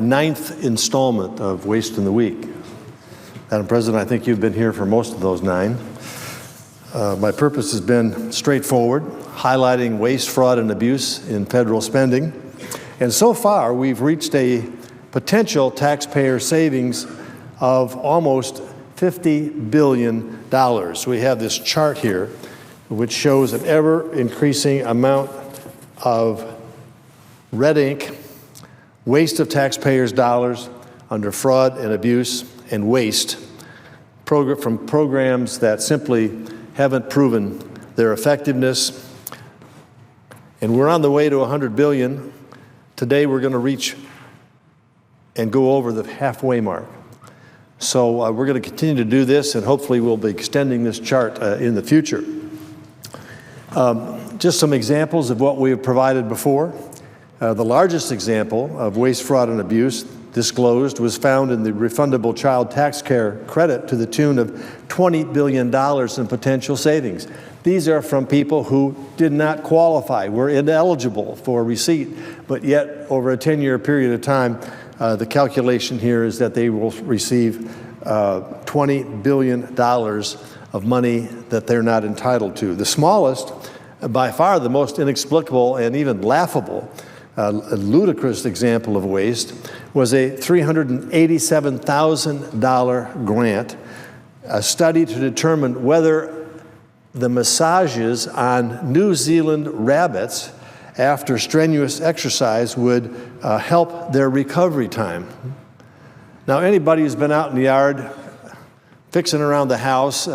Ninth installment of Waste in the Week. Madam President, I think you've been here for most of those 9. My purpose has been straightforward, highlighting waste, fraud, and abuse in federal spending. And so far, we've reached a potential taxpayer savings of almost $50 billion. We have this chart here, which shows an ever-increasing amount of red ink, waste of taxpayers' dollars under fraud and abuse and waste from programs that simply haven't proven their effectiveness. And we're on the way to $100 billion. Today we're going to reach and go over the halfway mark. So we're going to continue to do this, and hopefully we'll be extending this chart in the future. Just some examples of what we have provided before. The largest example of waste, fraud, and abuse disclosed was found in the refundable child tax care credit to the tune of $20 billion in potential savings. These are from people who did not qualify, were ineligible for receipt, but yet over a 10-year period of time, the calculation here is that they will receive $20 billion of money that they're not entitled to. The smallest, by far the most inexplicable and even laughable, a ludicrous example of waste was a $387,000 grant, a study to determine whether the massages on New Zealand rabbits after strenuous exercise would help their recovery time. Now, anybody who's been out in the yard, fixing around the house,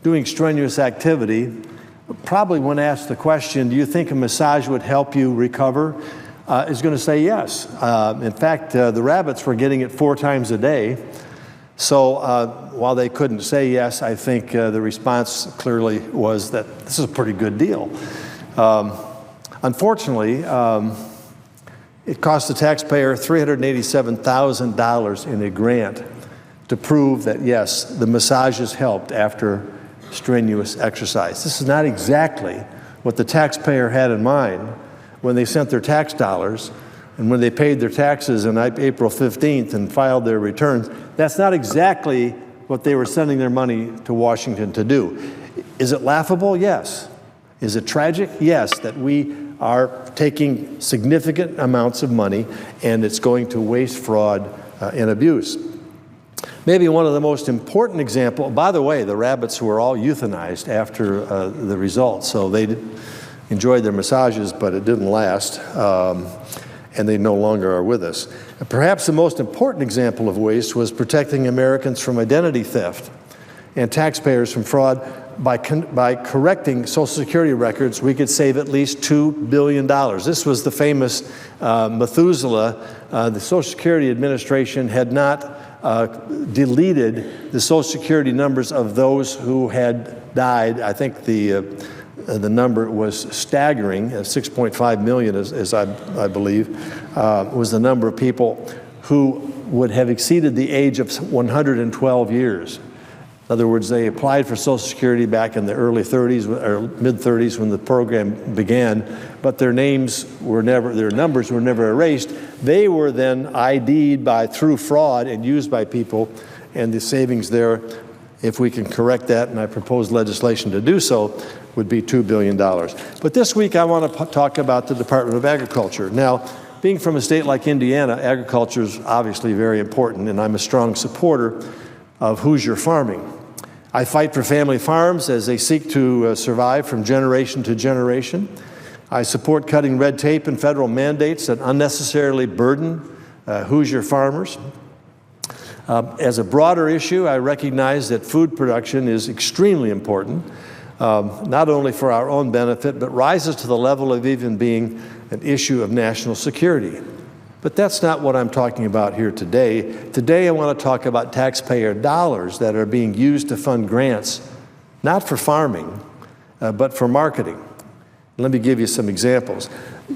doing strenuous activity, probably when asked the question, do you think a massage would help you recover, is going to say yes. In fact, the rabbits were getting it 4 times a day. So while they couldn't say yes, I think the response clearly was that this is a pretty good deal. Unfortunately, it cost the taxpayer $387,000 in a grant to prove that, yes, the massages helped after strenuous exercise. This is not exactly what the taxpayer had in mind when they sent their tax dollars and when they paid their taxes on April 15th and filed their returns. That's not exactly what they were sending their money to Washington to do. Is it laughable? Yes. Is it tragic? Yes, that we are taking significant amounts of money and it's going to waste, fraud, and abuse. Maybe one of the most important examples, by the way, the rabbits were all euthanized after the results, so they enjoyed their massages, but it didn't last, and they no longer are with us. Perhaps the most important example of waste was protecting Americans from identity theft and taxpayers from fraud. By correcting Social Security records, we could save at least $2 billion. This was the famous Methuselah. The Social Security Administration had not deleted the Social Security numbers of those who had died. I think the number was staggering, 6.5 million, as I believe, was the number of people who would have exceeded the age of 112 years. In other words, they applied for Social Security back in the early 30s or mid-30s when the program began, but their numbers were never erased. They were then ID'd through fraud and used by people, and the savings there, if we can correct that, and I propose legislation to do so, would be $2 billion. But this week I want to talk about the Department of Agriculture. Now, being from a state like Indiana, agriculture is obviously very important, and I'm a strong supporter of Hoosier farming. I fight for family farms as they seek to survive from generation to generation. I support cutting red tape and federal mandates that unnecessarily burden Hoosier farmers. As a broader issue, I recognize that food production is extremely important, not only for our own benefit, but rises to the level of even being an issue of national security. But that's not what I'm talking about here today. Today I want to talk about taxpayer dollars that are being used to fund grants, not for farming, but for marketing. Let me give you some examples.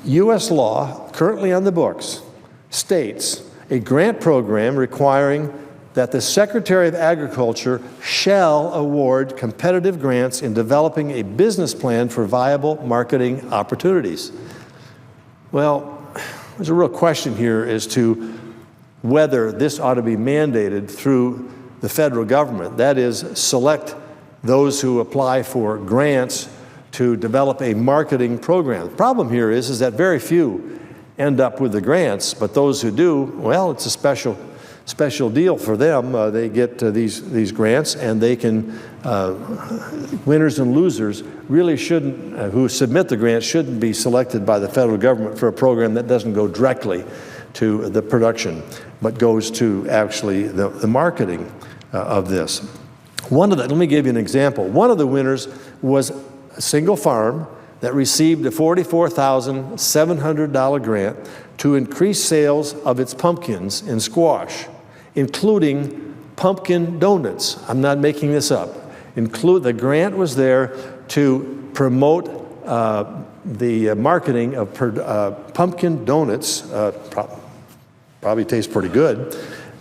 U.S. law, currently on the books, states a grant program requiring that the Secretary of Agriculture shall award competitive grants in developing a business plan for viable marketing opportunities. Well, there's a real question here as to whether this ought to be mandated through the federal government. That is, select those who apply for grants to develop a marketing program. The problem here is that very few end up with the grants, but those who do, well, it's a special deal for them. They get these grants, and they can, winners and losers really shouldn't, who submit the grants shouldn't be selected by the federal government for a program that doesn't go directly to the production, but goes to actually the marketing of this. Let me give you an example. One of the winners was a single farm that received a $44,700 grant to increase sales of its pumpkins and squash, including pumpkin donuts. I'm not making this up. The grant was there to promote the marketing of pumpkin donuts. Probably tastes pretty good,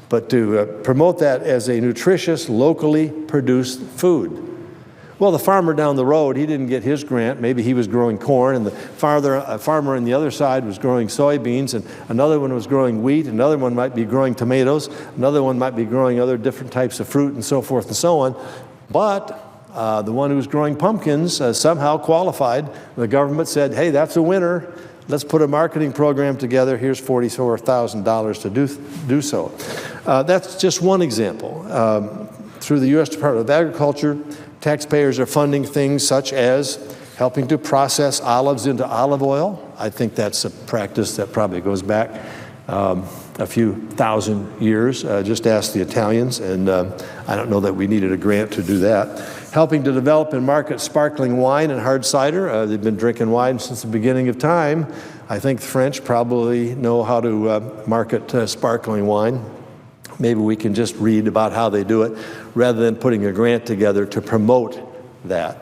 but to promote that as a nutritious, locally produced food. Well, the farmer down the road, he didn't get his grant. Maybe he was growing corn, and the farmer on the other side was growing soybeans, and another one was growing wheat, another one might be growing tomatoes, another one might be growing other different types of fruit, and so forth and so on. But the one who was growing pumpkins somehow qualified. The government said, hey, that's a winner. Let's put a marketing program together. Here's $44,000 to do so. That's just one example. Through the U.S. Department of Agriculture, taxpayers are funding things such as helping to process olives into olive oil. I think that's a practice that probably goes back a few thousand years. Just ask the Italians, and I don't know that we needed a grant to do that. Helping to develop and market sparkling wine and hard cider. They've been drinking wine since the beginning of time. I think the French probably know how to market sparkling wine. Maybe we can just read about how they do it rather than putting a grant together to promote that.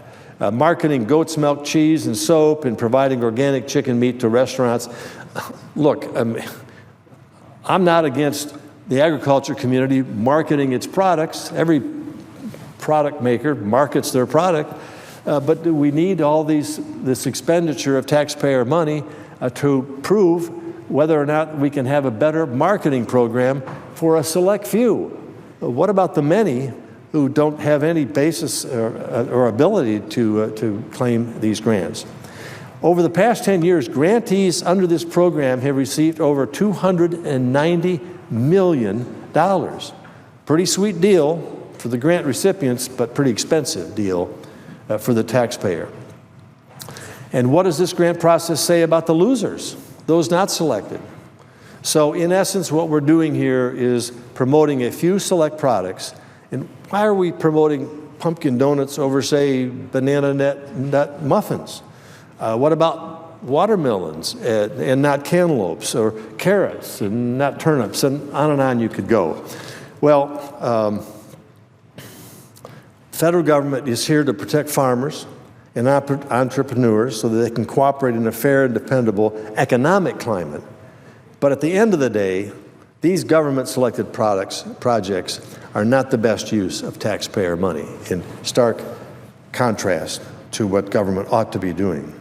Marketing goat's milk, cheese, and soap, and providing organic chicken meat to restaurants. Look, I'm not against the agriculture community marketing its products. Every product maker markets their product, but do we need all this expenditure of taxpayer money to prove whether or not we can have a better marketing program for a select few? What about the many who don't have any basis or ability to claim these grants? Over the past 10 years, grantees under this program have received over $290 million. Pretty sweet deal for the grant recipients, but pretty expensive deal for the taxpayer. And what does this grant process say about the losers, those not selected? So in essence, what we're doing here is promoting a few select products. And why are we promoting pumpkin donuts over, say, banana nut muffins? What about watermelons and not cantaloupes, or carrots and not turnips, and on you could go? Well, federal government is here to protect farmers and entrepreneurs so that they can cooperate in a fair and dependable economic climate. But at the end of the day, these government-selected projects are not the best use of taxpayer money, in stark contrast to what government ought to be doing.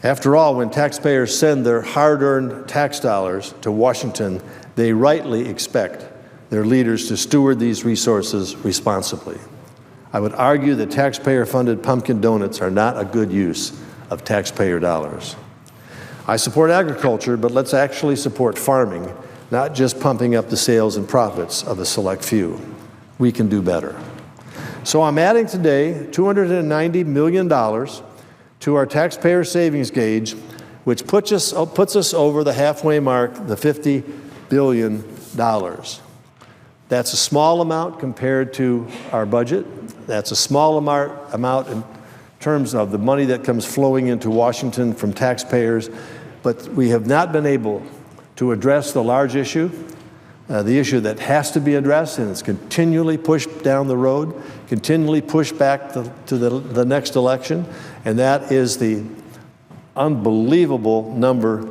After all, when taxpayers send their hard-earned tax dollars to Washington, they rightly expect their leaders to steward these resources responsibly. I would argue that taxpayer-funded pumpkin donuts are not a good use of taxpayer dollars. I support agriculture, but let's actually support farming, not just pumping up the sales and profits of a select few. We can do better. So I'm adding today $290 million to our taxpayer savings gauge, which puts us over the halfway mark, the $50 billion. That's a small amount compared to our budget. That's a small amount in terms of the money that comes flowing into Washington from taxpayers, but we have not been able to address the large issue, the issue that has to be addressed, and it's continually pushed down the road, continually pushed back to the next election, and that is the unbelievable number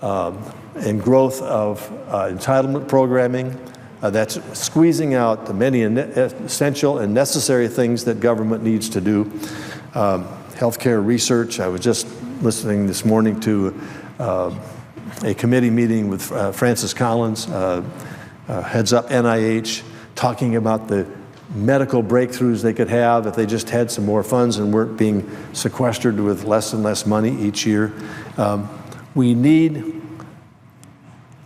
and growth of entitlement programming that's squeezing out the many essential and necessary things that government needs to do. Healthcare research. I was just listening this morning to a committee meeting with Francis Collins heads up NIH, talking about the medical breakthroughs they could have if they just had some more funds and weren't being sequestered with less and less money each year. We need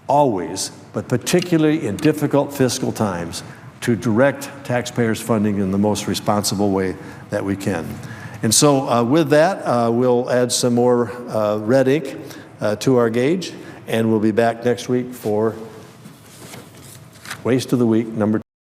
always, but particularly in difficult fiscal times, to direct taxpayers' funding in the most responsible way that we can. And so with that, we'll add some more red ink to our gauge, and we'll be back next week for Waste of the Week number